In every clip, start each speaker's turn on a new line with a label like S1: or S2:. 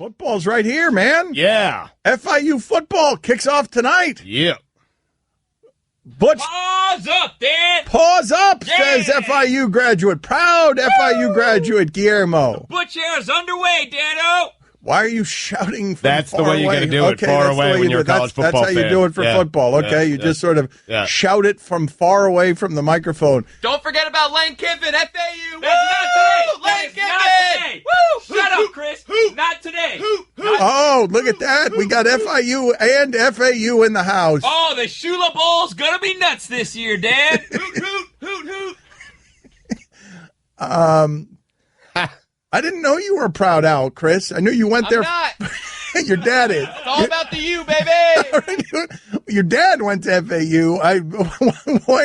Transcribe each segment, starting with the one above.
S1: Football's right here, man.
S2: Yeah.
S1: FIU football kicks off tonight.
S2: Yeah.
S1: Butch.
S3: Pause up, Dan.
S1: Pause up,
S3: Yeah.
S1: says FIU graduate. Proud FIU graduate Guillermo.
S3: Butch Air's underway, Dano.
S1: Why are you shouting from
S2: That's the
S1: far
S2: way you
S1: away?
S2: gotta do it,
S1: Okay,
S2: far
S1: that's the
S2: away
S1: way
S2: when
S1: you
S2: you're a
S1: do it.
S2: college football
S1: That's how you
S2: fan.
S1: do it for
S2: Yeah.
S1: football, okay? You just sort of shout it from far away from the microphone.
S4: Don't forget about Lane Kiffin, FAU.
S3: That's not today.
S4: Lane
S3: That is not today.
S4: Woo!
S3: Shut up, Chris. Not today.
S1: Oh, look at that. We got FIU and FAU in the house.
S3: Oh, the Shula Bowl's gonna be nuts this year, Dan. Hoot, hoot, hoot, hoot.
S1: I didn't know you were a proud owl, Chris. I knew you went there.
S4: Not.
S1: Your dad is.
S4: It's all about the U, baby.
S1: Your dad went to FAU.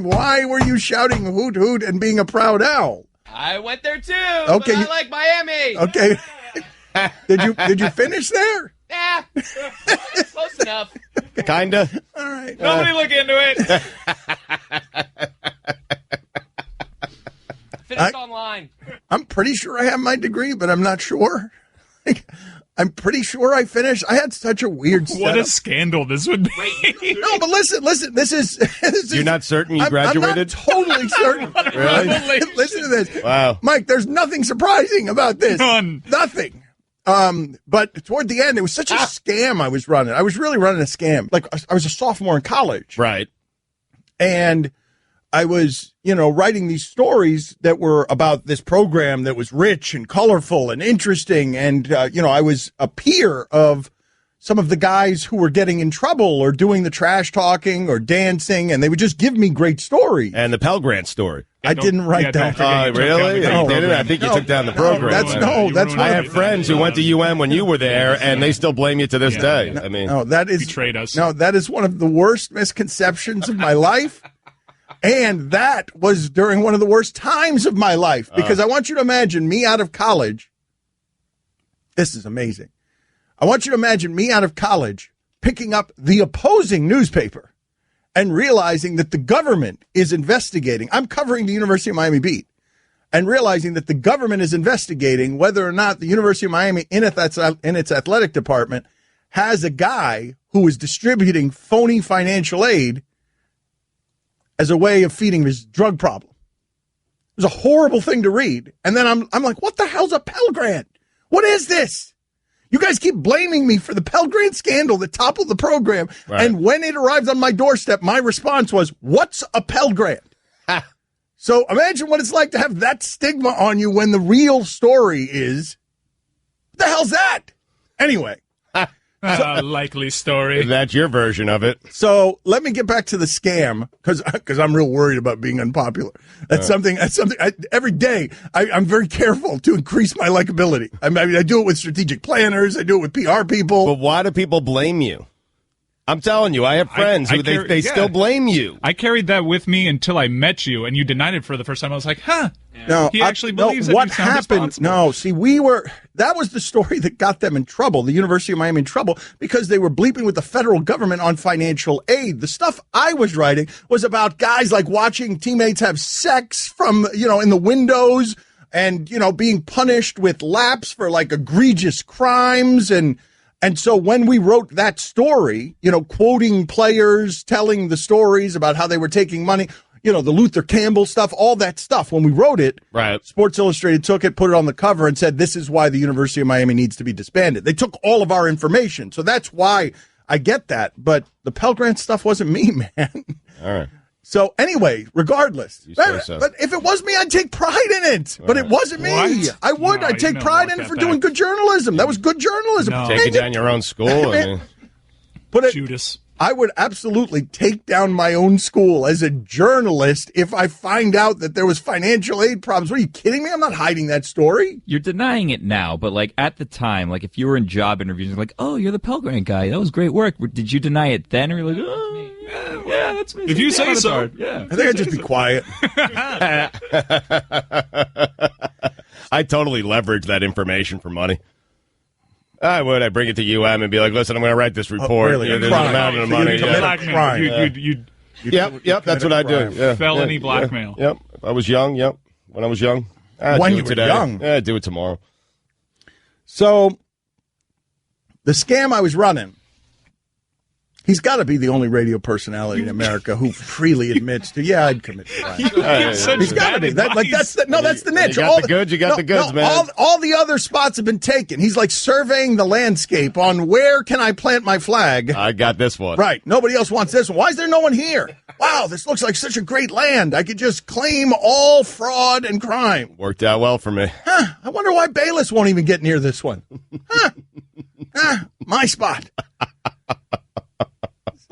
S1: Why were you shouting hoot hoot and being a proud owl?
S4: I went there too.
S1: Okay,
S4: But I
S1: you-
S4: like Miami.
S1: Okay. Did you finish there?
S4: Yeah, close enough.
S2: Kinda.
S1: All right.
S3: Nobody look into it.
S4: Finished online.
S1: I'm pretty sure I have my degree, but I'm not sure. I'm pretty sure I finished. I had such a weird setup.
S5: What a scandal this would be.
S1: No, but listen. This is
S2: You're not certain you
S1: I'm
S2: graduated?
S1: not totally certain.
S2: Really?
S1: Listen to this.
S2: Wow.
S1: Mike, there's nothing surprising about this.
S5: None.
S1: Nothing. But toward the end, it was such a scam I was running. I was really running a scam. Like, I was a sophomore in college.
S2: Right.
S1: And I was, writing these stories that were about this program that was rich and colorful and interesting. And, I was a peer of some of the guys who were getting in trouble or doing the trash talking or dancing. And they would just give me great stories.
S2: And the Pell Grant story.
S1: I didn't write that.
S2: Oh, really?
S1: No.
S2: You did it? I think you took down the program.
S1: That's
S2: I have friends who went to UM when you were there, and they still blame you to this day. I mean,
S1: No, that is
S5: Betrayed us.
S1: No, that is one of the worst misconceptions of my life. And that was during one of the worst times of my life, because I want you to imagine me out of college. This is amazing. I want you to imagine me out of college picking up the opposing newspaper and realizing that the government is investigating. I'm covering the University of Miami beat, and realizing that the government is investigating whether or not the University of Miami in its athletic department has a guy who is distributing phony financial aid as a way of feeding his drug problem. It was a horrible thing to read. And then I'm like, what the hell's a Pell Grant? What is this? You guys keep blaming me for the Pell Grant scandal that toppled the program.
S2: Right.
S1: And when it arrived on my doorstep, my response was, what's a Pell Grant? So imagine what it's like to have that stigma on you when the real story is, what the hell's that? Anyway.
S5: Likely story.
S2: that's your version of it.
S1: So let me get back to the scam, because I'm real worried about being unpopular. That's something every day I'm very careful to increase my likability. I mean, I do it with strategic planners. I do it with PR people.
S2: But why do people blame you? I'm telling you, I have friends who they still blame you.
S5: I carried that with me until I met you, and you denied it for the first time. I was like, huh.
S1: No,
S5: He actually believes that
S1: what
S5: you sound
S1: happened.
S5: responsible.
S1: No, see, that was the story that got them in trouble, the University of Miami in trouble, because they were bleeping with the federal government on financial aid. The stuff I was writing was about guys like watching teammates have sex from, in the windows and, being punished with laps for like egregious crimes. And so when we wrote that story, quoting players, telling the stories about how they were taking money, the Luther Campbell stuff, all that stuff. When we wrote it,
S2: Right.
S1: Sports Illustrated took it, put it on the cover, and said, this is why the University of Miami needs to be disbanded. They took all of our information. So that's why I get that. But the Pell Grant stuff wasn't me, man.
S2: All right.
S1: So anyway, regardless.
S2: You say so.
S1: But if it was me, I'd take pride in it. But it wasn't me.
S5: What?
S1: I would.
S5: No,
S1: I'd
S5: you
S1: take
S5: don't
S1: pride
S5: walk
S1: in it
S5: that
S1: for
S5: back.
S1: doing good journalism. That was good journalism.
S5: No.
S2: Taking down your own school. I mean,
S1: Put it,
S5: Judas.
S1: I would absolutely take down my own school as a journalist if I find out that there was financial aid problems. What, are you kidding me? I'm not hiding that story.
S6: You're denying it now, but like at the time, like if you were in job interviews, like, oh, you're the Pell Grant guy. That was great work. Did you deny it then, or you're like, oh, yeah, that's me.
S5: If you say so.
S6: Lebatard. Yeah.
S1: I think I'd just be quiet.
S2: I totally leverage that information for money. I would. I'd bring it to UM and be like, listen, I'm going to write this report.
S1: really?
S2: There's an
S1: Crime.
S2: amount of
S1: So
S2: money.
S1: you'd commit
S2: Yeah.
S1: a
S5: Blackmail.
S1: crime.
S5: You'd
S2: Yep, that's what I do. Yeah.
S5: felony
S2: Yeah.
S5: blackmail.
S2: Yep. If I was young, yep. When I was young. I'd
S1: When
S2: do
S1: you
S2: it
S1: were
S2: today.
S1: young.
S2: Yeah, I'd do it tomorrow.
S1: So The scam I was running, he's got to be the only radio personality in America who freely admits to, I'd commit crime. He's got to be. That's the niche.
S2: You got the goods, you got the goods, man.
S1: All the other spots have been taken. He's like surveying the landscape on where can I plant my flag.
S2: I got this one.
S1: Right. Nobody else wants this one. Why is there no one here? Wow, this looks like such a great land. I could just claim all fraud and crime.
S2: Worked out well for me.
S1: I wonder why Bayless won't even get near this one. My spot.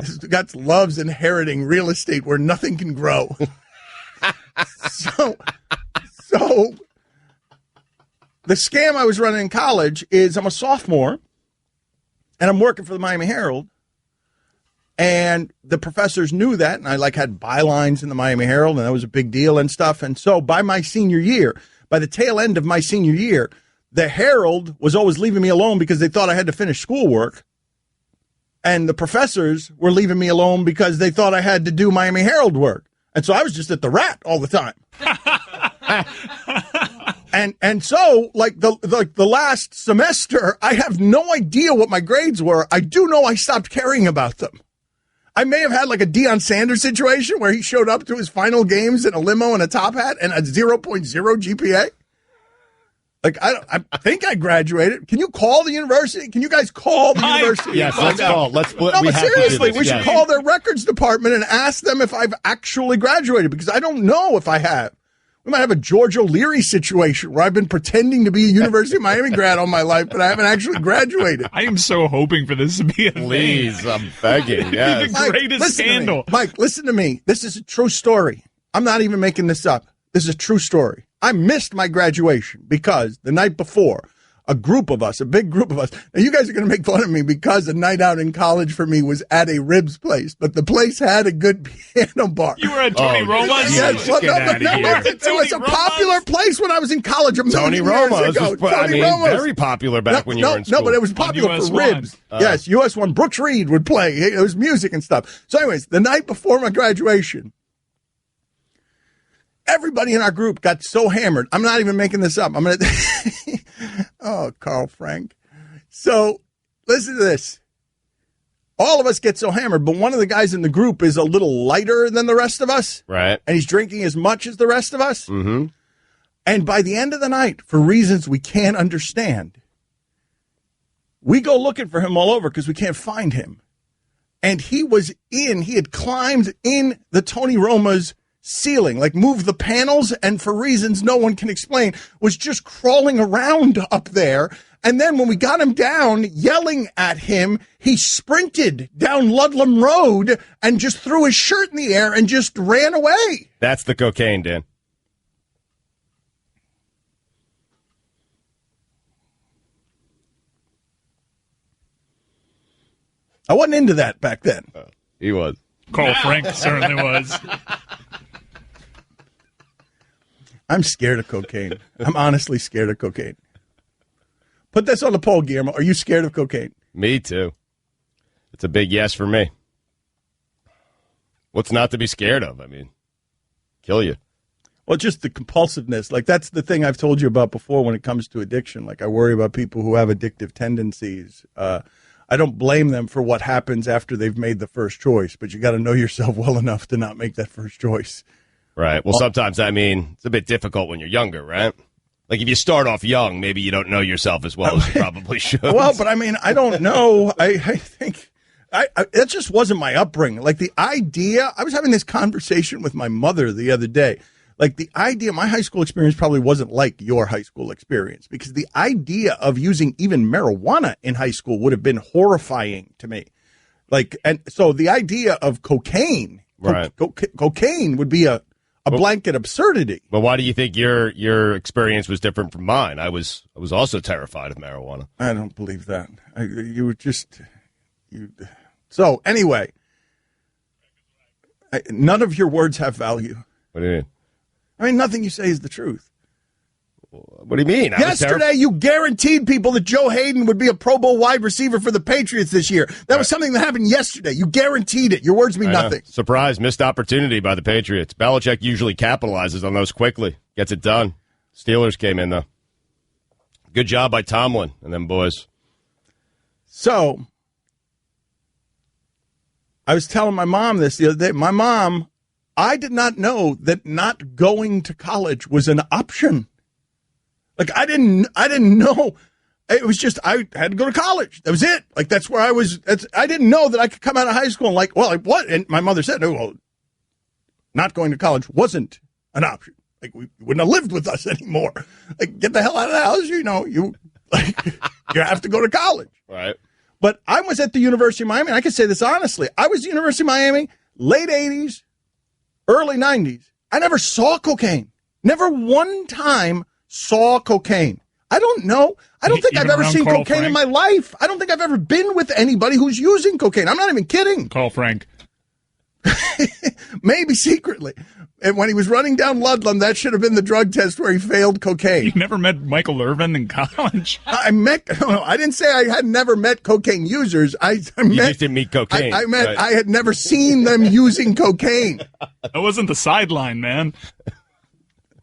S1: Stugotz loves inheriting real estate where nothing can grow. So the scam I was running in college is I'm a sophomore and I'm working for the Miami Herald, and the professors knew that, and I had bylines in the Miami Herald, and that was a big deal and stuff. And so by my senior year, by the tail end of my senior year, the Herald was always leaving me alone because they thought I had to finish schoolwork. And the professors were leaving me alone because they thought I had to do Miami Herald work. And so I was just at the Rat all the time. and so the last semester, I have no idea what my grades were. I do know I stopped caring about them. I may have had a Deion Sanders situation where he showed up to his final games in a limo and a top hat and a 0.0 GPA. I think I graduated. Can you call the university? Can you guys call the university?
S2: Yes, let's call. Let's.
S1: No, but seriously, we should call their records department and ask them if I've actually graduated, because I don't know if I have. We might have a George O'Leary situation where I've been pretending to be a University of Miami grad all my life, but I haven't actually graduated.
S5: I am so hoping for this to be a
S2: Please, I'm begging. Yes.
S5: the greatest scandal.
S1: Mike, listen to me. This is a true story. I'm not even making this up. This is a true story. I missed my graduation because the night before, a big group of us, now you guys are going to make fun of me because a night out in college for me was at a ribs place, but the place had a good piano bar.
S5: You were at Tony Roma's?
S1: Yes, it was a popular place when I was in college.
S2: Tony Roma's was very popular back when you were in school.
S1: No, but it was popular for ribs. Yes, US 1. Brooks Reed would play. It was music and stuff. So anyways, the night before my graduation, everybody in our group got so hammered. I'm not even making this up. I'm going to... Oh, Carl Frank. So listen to this. All of us get so hammered, but one of the guys in the group is a little lighter than the rest of us.
S2: Right.
S1: And he's drinking as much as the rest of us.
S2: Mm-hmm.
S1: And by the end of the night, for reasons we can't understand, we go looking for him all over because we can't find him. And he had climbed in the Tony Roma's ceiling, moved the panels, and for reasons no one can explain, was just crawling around up there. And then when we got him down, yelling at him, he sprinted down Ludlam Road and just threw his shirt in the air and just ran away.
S2: That's the cocaine, Dan.
S1: I wasn't into that back then.
S2: He was.
S5: Carl Frank certainly was.
S1: I'm scared of cocaine. I'm honestly scared of cocaine. Put this on the poll, Guillermo. Are you scared of cocaine?
S2: Me too. It's a big yes for me. What's not to be scared of? I mean, kill you.
S1: Well, just the compulsiveness. That's the thing I've told you about before when it comes to addiction. I worry about people who have addictive tendencies. I don't blame them for what happens after they've made the first choice, but you got to know yourself well enough to not make that first choice.
S2: Right. Well, sometimes, it's a bit difficult when you're younger, right? If you start off young, maybe you don't know yourself as well as you probably should.
S1: Well, but I don't know. I think that just wasn't my upbringing. The idea, I was having this conversation with my mother the other day. The idea, my high school experience probably wasn't like your high school experience, because the idea of using even marijuana in high school would have been horrifying to me. And so the idea of cocaine,
S2: right.
S1: Cocaine would be a blanket absurdity.
S2: But why do you think your experience was different from mine? I was also terrified of marijuana.
S1: I don't believe that. So anyway, none of your words have value.
S2: What do you mean?
S1: Nothing you say is the truth.
S2: What do you mean?
S1: Yesterday, you guaranteed people that Joe Hayden would be a Pro Bowl wide receiver for the Patriots this year. That was something that happened yesterday. You guaranteed it. Your words mean nothing.
S2: Surprise, missed opportunity by the Patriots. Belichick usually capitalizes on those quickly. Gets it done. Steelers came in, though. Good job by Tomlin and them boys.
S1: So I was telling my mom this the other day. My mom, I did not know that not going to college was an option. Like I didn't know. It was just I had to go to college. That was it. Like that's where I was. I didn't know that I could come out of high school and like, well, like what? And my mother said, "Oh, well, not going to college wasn't an option. Like we wouldn't have lived with us anymore. Like get the hell out of the house. You know, you like you have to go to college."
S2: Right.
S1: But I was at the University of Miami. And I can say this honestly. I was at the University of Miami, late 80s, early 90s. I never saw cocaine. Never one time saw cocaine. I don't know. I don't think I've ever seen cocaine in my life. I don't think I've ever been with anybody who's using cocaine. I'm not even kidding.
S5: Call Frank.
S1: Maybe secretly. And when he was running down Ludlam, that should have been the drug test where he failed cocaine.
S5: You never met Michael Irvin in college?
S1: I didn't say I had never met cocaine users.
S2: You just didn't meet cocaine.
S1: I meant
S2: right.
S1: I had never seen them using cocaine.
S5: That wasn't the sideline, man.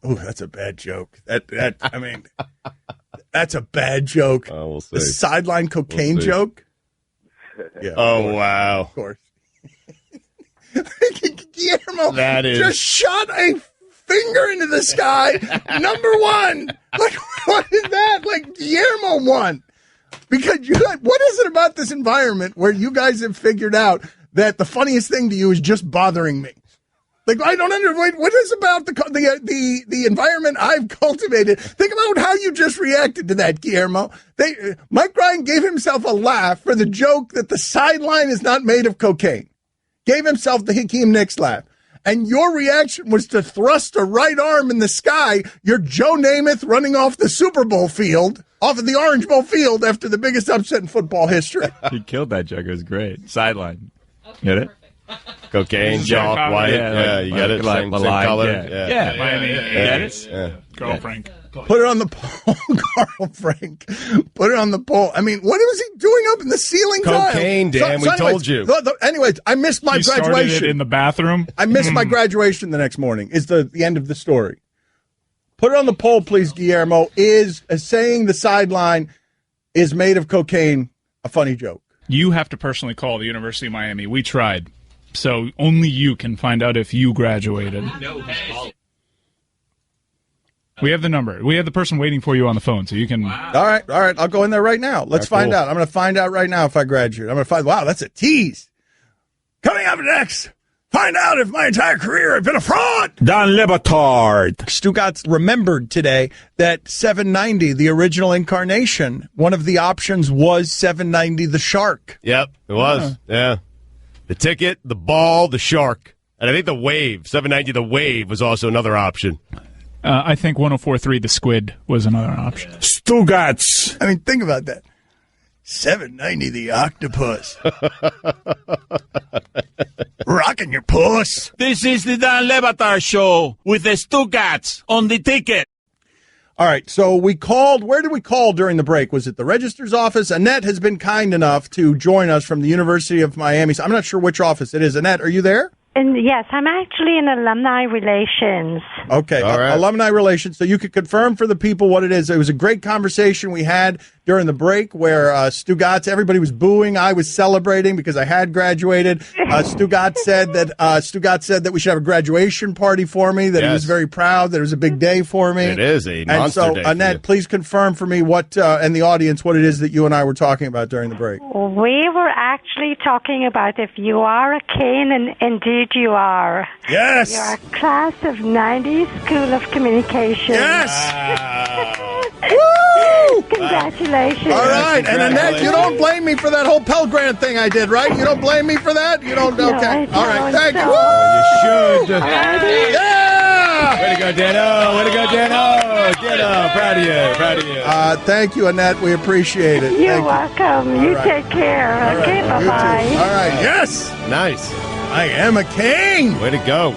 S1: Oh, that's a bad joke. I mean, that's a bad joke.
S2: Oh, we'll see.
S1: The sideline cocaine joke? Yeah.
S2: Oh, wow.
S1: Of course. Guillermo
S2: That is...
S1: just shot a finger into the sky. Number one. Like, what is that? Like, Guillermo won. Because what is it about this environment where you guys have figured out that the funniest thing to you is just bothering me? Like, I don't understand. What is about the environment I've cultivated? Think about how you just reacted to that, Guillermo. Mike Ryan gave himself a laugh for the joke that the sideline is not made of cocaine. Gave himself the Hakeem Nicks laugh. And your reaction was to thrust a right arm in the sky. You're Joe Namath running off the Super Bowl field, off of the Orange Bowl field after the biggest upset in football history.
S6: He killed that joke. It was great. Sideline. Get it?
S2: Cocaine, chalk, white. Yeah, you got it. Same color.
S6: Yeah.
S5: Miami.
S6: Get it?
S2: Yeah.
S5: Carl Frank.
S1: Put it on the pole, Carl Frank. Put it on the pole. I mean, what was he doing up in the ceiling tile?
S2: Cocaine, Dan. We told you.
S1: Anyways, I missed my
S5: He started
S1: graduation.
S5: it in the bathroom.
S1: I missed my graduation the next morning, is the end of the story. Put it on the poll, please, Guillermo. Is saying the sideline is made of cocaine a funny joke?
S5: You have to personally call the University of Miami. We tried. So only you can find out if you graduated. We have the number. We have the person waiting for you on the phone, so you can...
S1: All right. I'll go in there right now. Let's find out. I'm going to find out right now if I graduate. I'm going to find... Wow, that's a tease. Coming up next, find out if my entire career has been a fraud.
S7: Don Lebatard.
S1: Stugotz remembered today that 790, the original incarnation, one of the options was 790 the shark.
S2: Yep, it was. Yeah. The ticket, the ball, the shark. And I think the wave, 790 the wave was also another option.
S5: I think 104.3 the squid was another option.
S7: Stugotz.
S1: I mean, think about that. 790 the octopus. Rocking your puss.
S7: This is the Don Lebatard Show with the Stugotz on the ticket.
S1: All right, so we called. Where did we call during the break? Was it the registrar's office? Annette has been kind enough to join us from the University of Miami. So I'm not sure which office it is. Annette, are you there?
S8: And yes, I'm actually in alumni relations.
S1: Okay,
S2: all right.
S1: Alumni relations. So you could confirm for the people what it is. It was a great conversation we had during the break where Stugotz, everybody was booing. I was celebrating because I had graduated. Stugotz said that we should have a graduation party for me, that he was very proud, that it was a big day for me.
S2: It is a monster day.
S1: And so, Annette, please confirm for me what, and the audience, what it is that you and I were talking about during the break.
S8: We were actually talking about if you are a Kane, and indeed you are.
S1: Yes.
S8: You are a class of 90s School of Communication.
S1: Yes. Woo!
S8: Congratulations.
S1: All right, and Annette, you don't blame me for that whole Pell Grant thing I did, right? You don't blame me for that? You don't?
S8: No,
S1: Okay.
S8: I
S1: All right,
S8: don't.
S1: thank you.
S8: So-
S1: Woo!
S2: You should.
S1: Yeah!
S2: Way to go, Dano. Way to go, Dano. Get up. Proud of you. Proud of you.
S1: Thank you, Annette. We appreciate it.
S8: You're
S1: Thank
S8: welcome. You
S1: right.
S8: take care.
S1: All
S8: Okay,
S1: right, you too.
S8: bye-bye.
S1: All right, yes,
S2: Nice.
S1: I am a king.
S2: Way to go.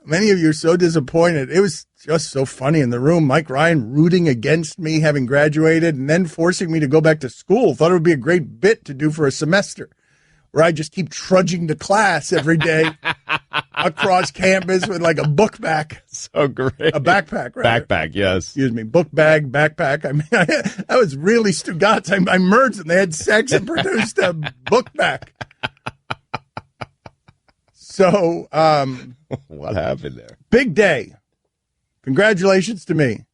S1: Many of you are so disappointed. It was just so funny in the room. Mike Ryan rooting against me having graduated and then forcing me to go back to school. Thought it would be a great bit to do for a semester. where I just keep trudging to class every day across campus with like a book bag.
S2: So great.
S1: A backpack, right?
S2: Backpack, yes.
S1: Excuse me. Book bag, backpack. I mean, that was really Stugotz. I merged them. They had sex and produced a book bag. So,
S2: what happened there?
S1: big day. Congratulations to me.